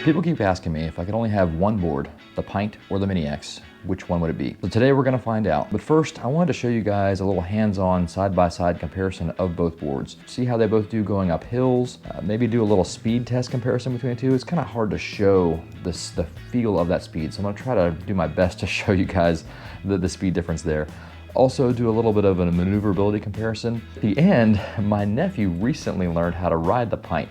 People keep asking me if I could only have one board, the Pint or the Mini X, which one would it be? So today we're gonna find out. But first, I wanted to show you guys a little hands-on side-by-side comparison of both boards. See how they both do going up hills, maybe do a little speed test comparison between the two. It's kind of hard to show the feel of that speed, so I'm gonna try to do my best to show you guys the speed difference there. Also do a little bit of a maneuverability comparison. At the end, my nephew recently learned how to ride the Pint.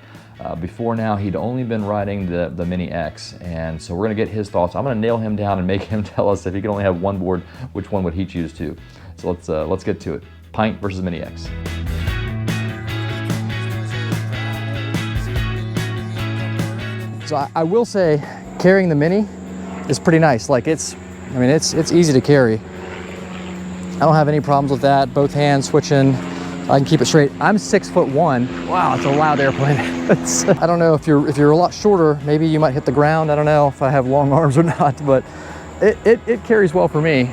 Before now, he'd only been riding the Mini X, and so we're gonna get his thoughts. I'm gonna nail him down and make him tell us if he could only have one board, which one would he choose to. So let's get to it. Pint versus Mini X. So I will say, carrying the Mini is pretty nice. Like it's easy to carry. I don't have any problems with that. Both hands switching. I can keep it straight. I'm 6'1". Wow, it's a loud airplane. I don't know if you're a lot shorter, maybe you might hit the ground. I don't know if I have long arms or not, but it carries well for me.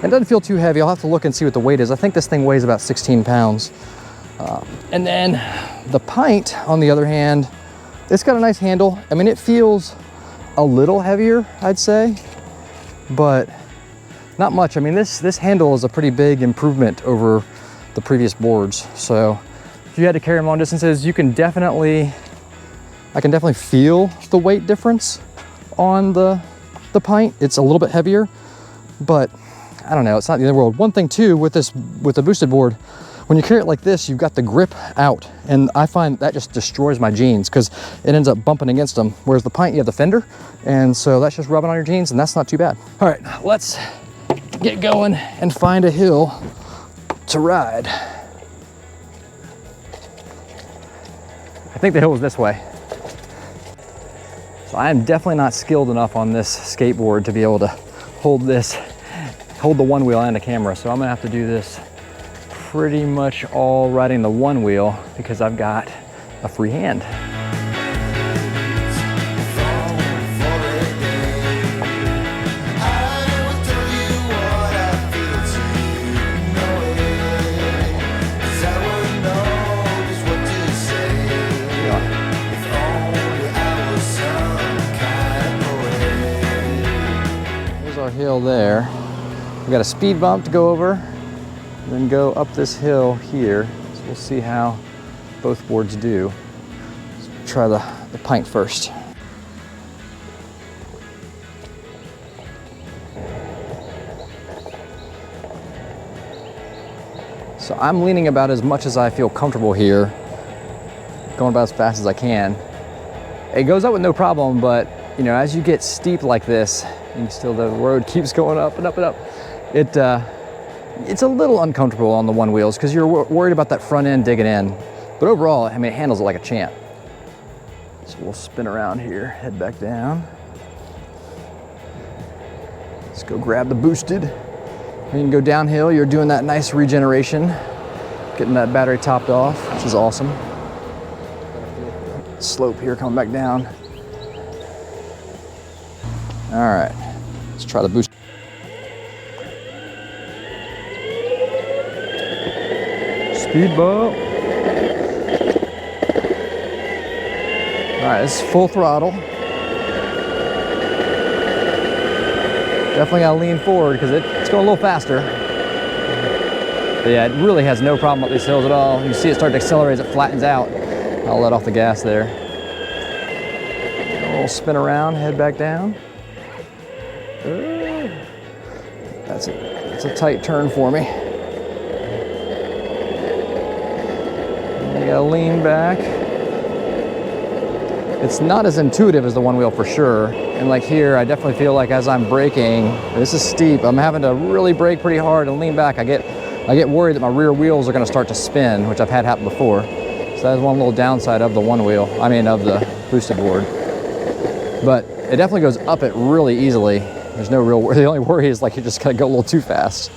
It doesn't feel too heavy. I'll have to look and see what the weight is. I think this thing weighs about 16 pounds. And then the Pint, on the other hand, it's got a nice handle. I mean, it feels a little heavier, I'd say, but not much. I mean, this handle is a pretty big improvement over the previous boards. So if you had to carry them long distances, I can definitely feel the weight difference on the Pint. It's a little bit heavier, but I don't know, it's not the end of the world. One thing too with the boosted board, when you carry it like this, you've got the grip out, and I find that just destroys my jeans because it ends up bumping against them. Whereas the Pint, you have the fender, and so that's just rubbing on your jeans, and that's not too bad. All right, let's get going and find a hill to ride. I think the hill was this way. So I am definitely not skilled enough on this skateboard to be able to hold the one wheel and the camera. So I'm gonna have to do this pretty much all riding the one wheel because I've got a free hand. Hill there. We got a speed bump to go over, and then go up this hill here. So we'll see how both boards do. Let's try the Pint first. So I'm leaning about as much as I feel comfortable here, going about as fast as I can. It goes up with no problem, but you know, as you get steep like this, and still the road keeps going up and up and up, it's a little uncomfortable on the one wheels because you're worried about that front end digging in. But overall, I mean, it handles it like a champ. So we'll spin around here, head back down. Let's go grab the boosted. You can go downhill, you're doing that nice regeneration, getting that battery topped off, which is awesome. Slope here coming back down. All right, let's try the boost. Speed bump. All right, this is full throttle. Definitely gotta lean forward because it's going a little faster. But yeah, it really has no problem up these hills at all. You see it start to accelerate as it flattens out. I'll let off the gas there. A little spin around, head back down. That's a tight turn for me. You gotta lean back. It's not as intuitive as the one wheel for sure. And like here, I definitely feel like as I'm braking, this is steep, I'm having to really brake pretty hard and lean back. I get worried that my rear wheels are gonna start to spin, which I've had happen before. So that's one little downside of the one wheel, of the boosted board. But it definitely goes up it really easily. There's no real worry. The only worry is like you're just gonna go a little too fast.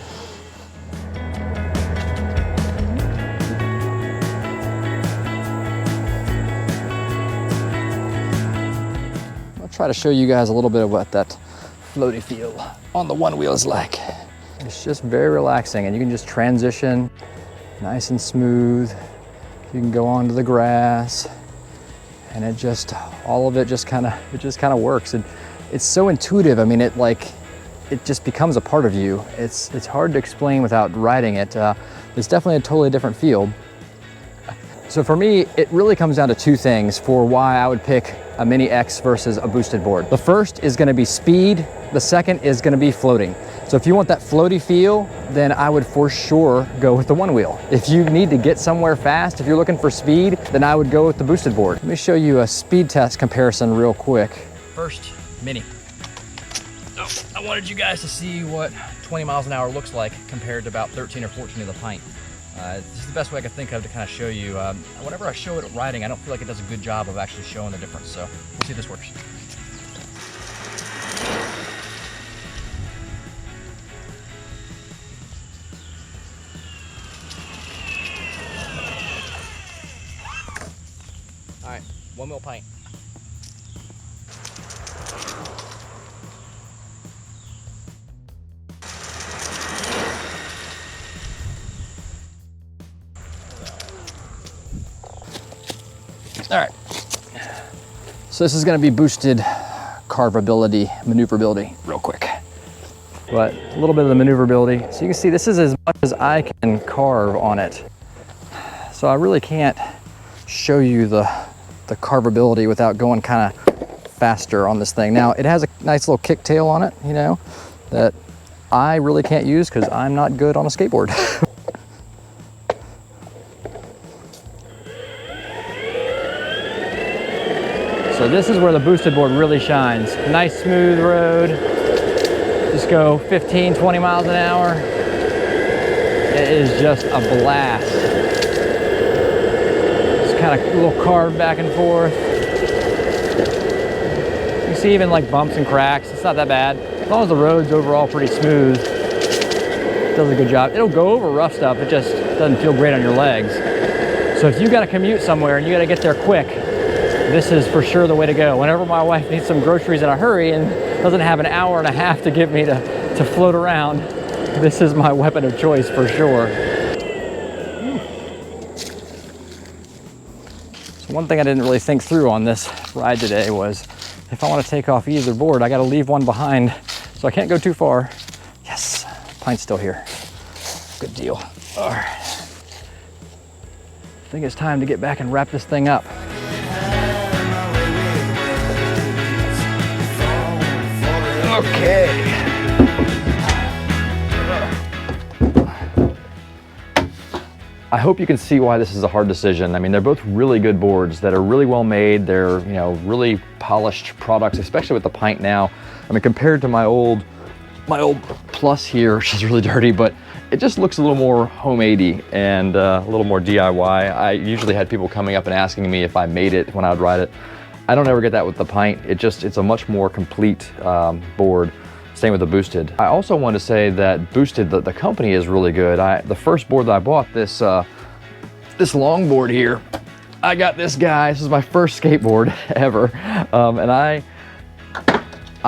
I'll try to show you guys a little bit of what that floaty feel on the one wheel is like. It's just very relaxing, and you can just transition nice and smooth. You can go onto the grass, and it just, all of it just kind of works. And it's so intuitive. I mean, it just becomes a part of you. It's hard to explain without riding it. It's definitely a totally different feel. So for me, it really comes down to two things for why I would pick a Mini X versus a boosted board. The first is gonna be speed. The second is gonna be floating. So if you want that floaty feel, then I would for sure go with the Onewheel. If you need to get somewhere fast, if you're looking for speed, then I would go with the boosted board. Let me show you a speed test comparison real quick. First, Mini. Oh, I wanted you guys to see what 20 miles an hour looks like compared to about 13 or 14 of the Pint. This is the best way I could think of to kind of show you. Whenever I show it riding, I don't feel like it does a good job of actually showing the difference. So we'll see if this works. All right, Onewheel Pint. All right, so this is gonna be boosted carvability, maneuverability real quick. But a little bit of the maneuverability. So you can see this is as much as I can carve on it. So I really can't show you the carvability without going kind of faster on this thing. Now it has a nice little kick tail on it, you know, that I really can't use because I'm not good on a skateboard. So this is where the boosted board really shines. Nice smooth road. Just go 15, 20 miles an hour. It is just a blast. Just kind of a little carve back and forth. You see even like bumps and cracks. It's not that bad. As long as the road's overall pretty smooth, it does a good job. It'll go over rough stuff. It just doesn't feel great on your legs. So if you got to commute somewhere and you got to get there quick, this is for sure the way to go. Whenever my wife needs some groceries in a hurry and doesn't have an hour and a half to give me to float around, this is my weapon of choice for sure. So one thing I didn't really think through on this ride today was if I want to take off either board, I got to leave one behind, so I can't go too far. Yes, Pint's still here. Good deal. All right. I think it's time to get back and wrap this thing up. Okay. I hope you can see why this is a hard decision. I mean, they're both really good boards that are really well made. They're, you know, really polished products, especially with the Pint now. I mean, compared to my old Plus here, which is really dirty, but it just looks a little more homemade-y and a little more DIY. I usually had people coming up and asking me if I made it when I would ride it. I don't ever get that with the Pint. It's a much more complete board. Same with the boosted. I also want to say that boosted, the company is really good. The first board that I bought, this long board here, I got this guy. This is my first skateboard ever, and I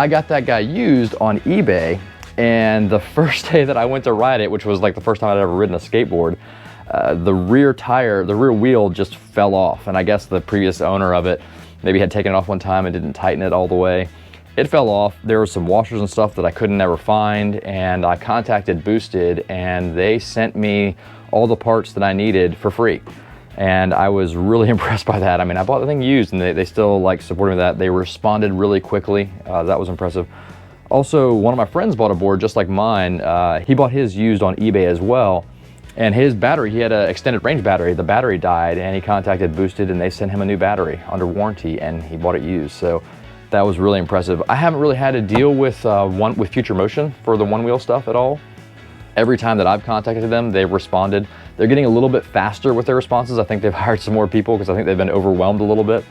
got that guy used on eBay. And the first day that I went to ride it, which was like the first time I'd ever ridden a skateboard, the rear wheel just fell off, and I guess the previous owner of it maybe had taken it off one time and didn't tighten it all the way. It fell off. There were some washers and stuff that I couldn't ever find, and I contacted Boosted and they sent me all the parts that I needed for free. And I was really impressed by that. I mean, I bought the thing used and they still like supported me with that. They responded really quickly. That was impressive. Also, one of my friends bought a board just like mine. He bought his used on eBay as well. And his battery, he had an extended range battery. The battery died and he contacted Boosted and they sent him a new battery under warranty and he bought it used. So that was really impressive. I haven't really had to deal with Future Motion for the Onewheel stuff at all. Every time that I've contacted them, they've responded. They're getting a little bit faster with their responses. I think they've hired some more people because I think they've been overwhelmed a little bit.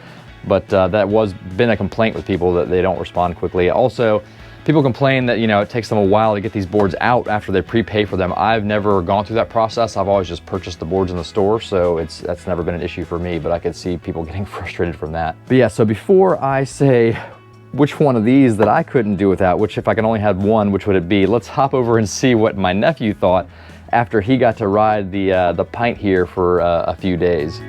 But that was been a complaint with people that they don't respond quickly. Also, people complain that, you know, it takes them a while to get these boards out after they prepay for them. I've never gone through that process. I've always just purchased the boards in the store, so that's never been an issue for me, but I could see people getting frustrated from that. But yeah, so before I say which one of these that I couldn't do without, which if I can only have one, which would it be? Let's hop over and see what my nephew thought after he got to ride the Pint here for a few days.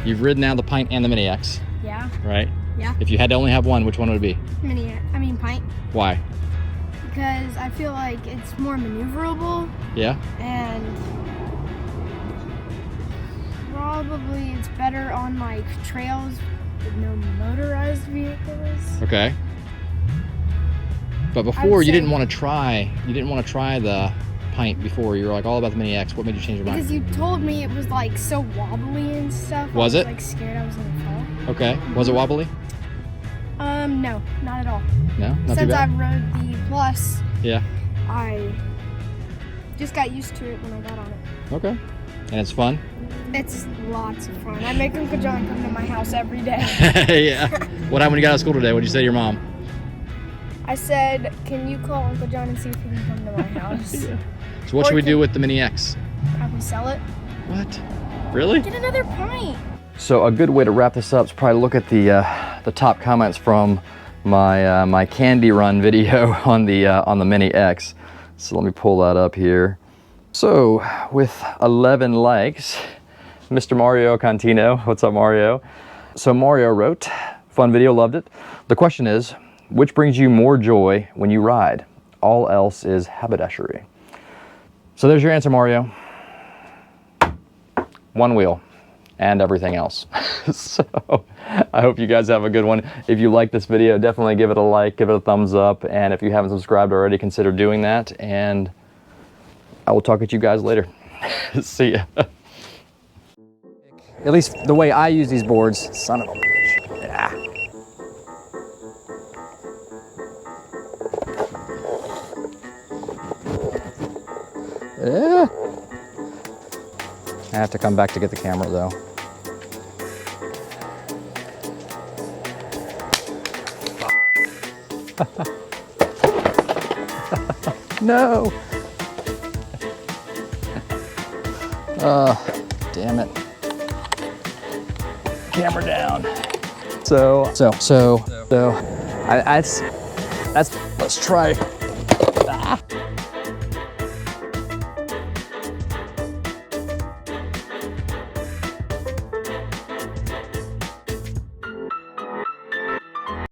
You've ridden now the Pint and the Mini X. Yeah. Right? Yeah. If you had to only have one, which one would it be? Pint. Why? Because I feel like it's more maneuverable. Yeah. And probably it's better on like trails with no motorized vehicles. Okay. But before you didn't want to try the Pint before. You were like all about the Mini X. What made you change your mind? Because you told me it was like so wobbly and stuff. Was it? I was like scared I was gonna fall. Okay. Was it wobbly? No, not at all. No, not too Since bad. I've rode the Plus, Yeah. I just got used to it when I got on it. Okay. And it's fun? It's lots of fun. I make Uncle John come to my house every day. Yeah. What happened when you got out of school today? What did you say to your mom? I said, can you call Uncle John and see if he can come to my house? Yeah. So what should we do with the Mini X? Probably sell it. What? Really? Get another pint. So a good way to wrap this up is probably look at the top comments from my my candy run video on the Mini X. So let me pull that up here. So with 11 likes, Mr. Mario Contino, what's up Mario? So Mario wrote, fun video, loved it. The question is, which brings you more joy when you ride? All else is haberdashery. So there's your answer, Mario. One wheel and everything else. So I hope you guys have a good one. If you like this video, definitely give it a like, give it a thumbs up, and if you haven't subscribed already, consider doing that, and I will talk at you guys later. See ya. At least the way I use these boards, son of a bitch. Yeah. Yeah. I have to come back to get the camera though. No. Damn it. Camera down. So let's try